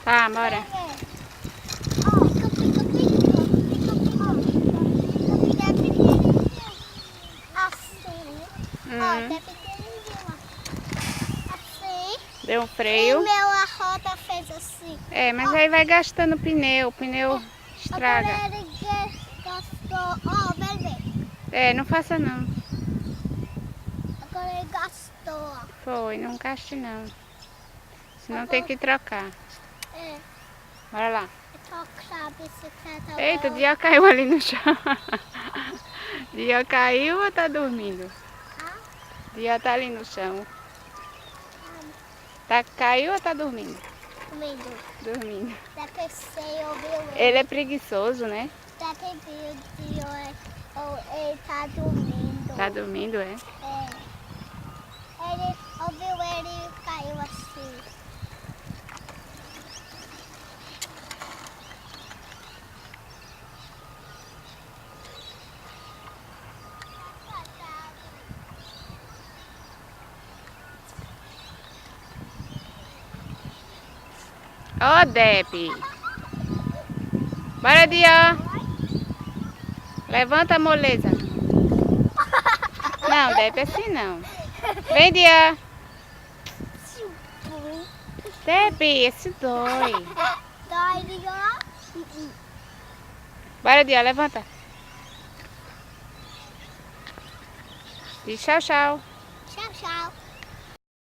Tá, bora. Assim. Deu um freio. E a roda fez assim. É, mas aí vai gastando o pneu estraga. Agora ele gastou. Ó, bebê. É, não faça não. Agora ele gastou. Foi, não gaste não. Senão tem que trocar. É. Bora lá. Tocar a bicicleta. Eita, o dia caiu ali no chão. O dia caiu ou tá dormindo? O dia tá ali no chão. Tá, caiu ou tá dormindo? Dormindo. Dormindo. Da PC ouviu Ele é preguiçoso, né? Da PC ele tá dormindo. Tá dormindo, é? É. Ele ouviu ele e caiu assim. Ó, Depe. Bora, Dia. Levanta a moleza. Não, Depe, assim não. Vem, Dia. Depe, esse dói. Dói, ó. Bora, Dia, levanta. E tchau, tchau. Tchau, tchau.